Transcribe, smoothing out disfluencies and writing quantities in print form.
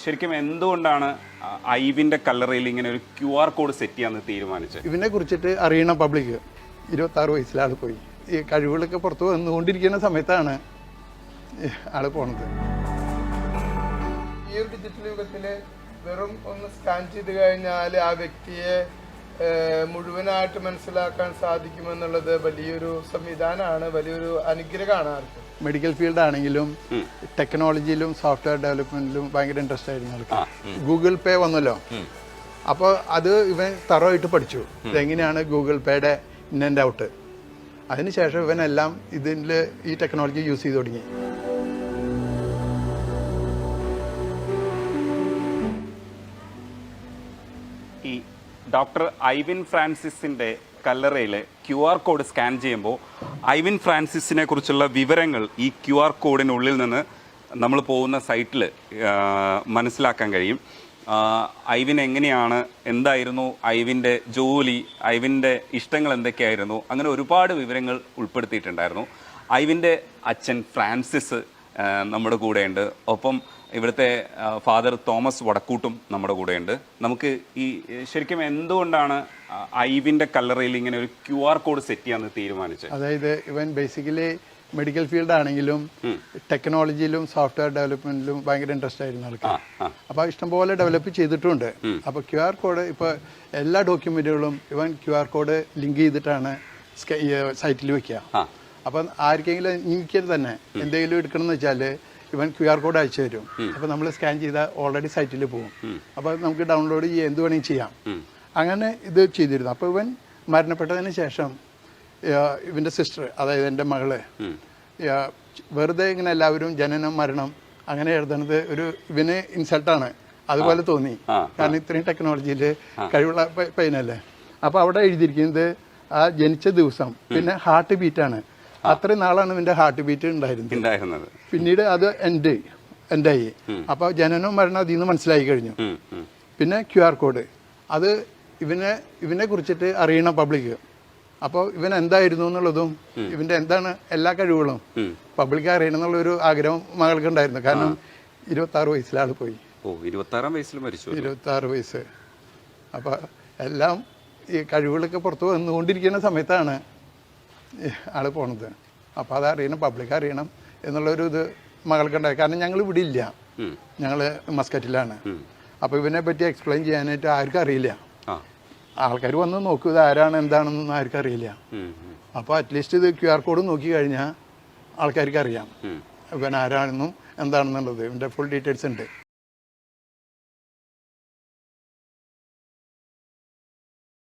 ശരിക്കും എന്തുകൊണ്ടാണ് ഐവിന്റെ കല്ലറയിൽ ഇങ്ങനെ ഒരു QR കോഡ് സെറ്റ് ചെയ്യാന്ന് തീരുമാനിച്ചത്? ഇതിനെ കുറിച്ചിട്ട് അറിയണം പബ്ലിക്. 26 വയസ്സിലെ ആൾ പോയി. ഈ കഴിവുകളൊക്കെ പുറത്തു വന്നുകൊണ്ടിരിക്കുന്ന സമയത്താണ് ആള് പോണത്. ഈ ഒരു ഡിജിറ്റൽ യുഗത്തില് വെറും ഒന്ന് സ്കാൻ ചെയ്ത് കഴിഞ്ഞാൽ ആ വ്യക്തിയെ മുഴുവനായിട്ട് മനസ്സിലാക്കാൻ സാധിക്കുമെന്നുള്ളത് വലിയൊരു സംവിധാനമാണ്, വലിയൊരു അനുഗ്രഹമാണ് ആർക്കും. മെഡിക്കൽ ഫീൽഡ് ആണെങ്കിലും ടെക്നോളജിയിലും സോഫ്റ്റ്വെയർ ഡെവലപ്മെന്റിലും ഭയങ്കര ഇൻട്രസ്റ്റ് ആയിരുന്നു ആൾക്ക്. ഗൂഗിൾ പേ വന്നല്ലോ, അപ്പോൾ അത് ഇവൻ തറവായിട്ട് പഠിച്ചു ഇതെങ്ങനെയാണ് ഗൂഗിൾ പേയുടെ ഇൻ ആൻഡ് ഔട്ട്. അതിനുശേഷം ഇവനെല്ലാം ഇതിൽ ഈ ടെക്നോളജി യൂസ് ചെയ്ത് തുടങ്ങി. ഈ doctor Ivin ഫ്രാൻസിസിന്റെ കല്ലറയിലെ QR code scan ചെയ്യുമ്പോൾ ഐവിൻ ഫ്രാൻസിസിനെ കുറിച്ചുള്ള വിവരങ്ങൾ ഈ QR കോഡിനുള്ളിൽ നിന്ന് നമ്മൾ പോകുന്ന സൈറ്റിൽ മനസ്സിലാക്കാൻ കഴിയും. ഐവിൻ എങ്ങനെയാണ്, എന്തായിരുന്നു ഐവിൻ്റെ ജോലി, ഐവിൻ്റെ ഇഷ്ടങ്ങൾ എന്തൊക്കെയായിരുന്നു, അങ്ങനെ ഒരുപാട് വിവരങ്ങൾ ഉൾപ്പെടുത്തിയിട്ടുണ്ടായിരുന്നു. ഐവിൻ്റെ അച്ഛൻ ഫ്രാൻസിസ് നമ്മുടെ കൂടെയുണ്ട്. ഒപ്പം ഇവിടുത്തെ ഫാദർ തോമസ് വടക്കൂട്ടും നമ്മുടെ കൂടെയുണ്ട്. നമുക്ക് ഈ ശരിക്കും എന്തുകൊണ്ടാണ് ഐവിന്റെ കല്ലറയിൽ ഇങ്ങനെ ഒരു QR കോഡ് സെറ്റ് ചെയ്യാന്ന് തീരുമാനിച്ചത്? അതായത് ഇവൻ ബേസിക്കലി മെഡിക്കൽ ഫീൽഡ് ആണെങ്കിലും ടെക്നോളജിയിലും സോഫ്റ്റ്വെയർ ഡെവലപ്മെന്റിലും ഭയങ്കര ഇൻട്രസ്റ്റ് ആയിരുന്നു ആൾക്ക്. അപ്പൊ ഇഷ്ടംപോലെ ഡെവലപ്പ് ചെയ്തിട്ടുണ്ട്. അപ്പൊ QR കോഡ് ഇപ്പൊ എല്ലാ ഡോക്യുമെന്റുകളും ഇവൻ QR കോഡ് ലിങ്ക് ചെയ്തിട്ടാണ് സൈറ്റിൽ വെക്കുക. അപ്പൊ ആർക്കെങ്കിലും എനിക്ക് തന്നെ എന്തെങ്കിലും എടുക്കണം എന്ന് വെച്ചാല് ഇവൻ QR കോഡ് അയച്ചു തരും. അപ്പൊ നമ്മൾ സ്കാൻ ചെയ്താൽ ഓൾറെഡി സൈറ്റിൽ പോകും. അപ്പൊ നമുക്ക് ഡൗൺലോഡ് ചെയ്യാൻ എന്ത് വേണമെങ്കിൽ ചെയ്യാം. അങ്ങനെ ഇത് ചെയ്തിരുന്നു. അപ്പൊ ഇവൻ മരണപ്പെട്ടതിന് ശേഷം ഇവന്റെ സിസ്റ്റർ, അതായത് എൻ്റെ മകള്, വെറുതെ ഇങ്ങനെ എല്ലാവരും ജനനം മരണം അങ്ങനെ എഴുതുന്നത് ഒരു ഇവന് ഇൻസൾട്ടാണ് അതുപോലെ തോന്നി. കാരണം ഇത്രയും ടെക്നോളജിയിൽ കഴിവുള്ള പയ്യനല്ലേ. അപ്പൊ അവിടെ എഴുതിയിരിക്കുന്നത് ആ ജനിച്ച ദിവസം, പിന്നെ ഹാർട്ട് ബീറ്റാണ്. അത്രയും നാളാണ് ഇവന്റെ ഹാർട്ട് ബീറ്റ് ഉണ്ടായിരുന്നത്. പിന്നീട് അത് എൻഡായി. അപ്പൊ ജനനവും മരണം അതിൽ നിന്ന് മനസ്സിലായി കഴിഞ്ഞു. പിന്നെ QR കോഡ്, അത് ഇവനെ കുറിച്ചിട്ട് അറിയണം പബ്ലിക്. അപ്പോൾ ഇവൻ എന്തായിരുന്നു എന്നുള്ളതും ഇവന്റെ എന്താണ് എല്ലാ കഴിവുകളും പബ്ലിക് അറിയണം എന്നുള്ളൊരു ആഗ്രഹം മകൾക്ക് ഉണ്ടായിരുന്നു. കാരണം 26 വയസ്സിലെ ആള് പോയി. 26 വയസ്സിൽ മരിച്ചു. 26 വയസ്സ്. അപ്പൊ എല്ലാം ഈ കഴിവുകളൊക്കെ പുറത്തു വന്നുകൊണ്ടിരിക്കുന്ന സമയത്താണ് ആള് പോണത്. അപ്പൊ അതറിയണം, പബ്ലിക് അറിയണം എന്നുള്ളൊരു ഇത് മകൾക്കുണ്ടായി. കാരണം ഞങ്ങൾ ഇവിടെ ഇല്ല, ഞങ്ങള് മസ്കറ്റിലാണ്. അപ്പൊ ഇവനെ പറ്റി എക്സ്പ്ലെയിൻ ചെയ്യാനായിട്ട് ആർക്കും അറിയില്ല. ആൾക്കാർ വന്ന് നോക്കുക ഇത് ആരാണ് എന്താണെന്നൊന്നും ആർക്കും അറിയില്ല. അപ്പൊ അറ്റ്ലീസ്റ്റ് ഇത് QR കോഡ് നോക്കി കഴിഞ്ഞാൽ ആൾക്കാർക്ക് അറിയാം ഇവൻ ആരാണെന്നും എന്താണെന്നുള്ളത്. ഇവന്റെ ഫുൾ ഡീറ്റെയിൽസ് ഉണ്ട്.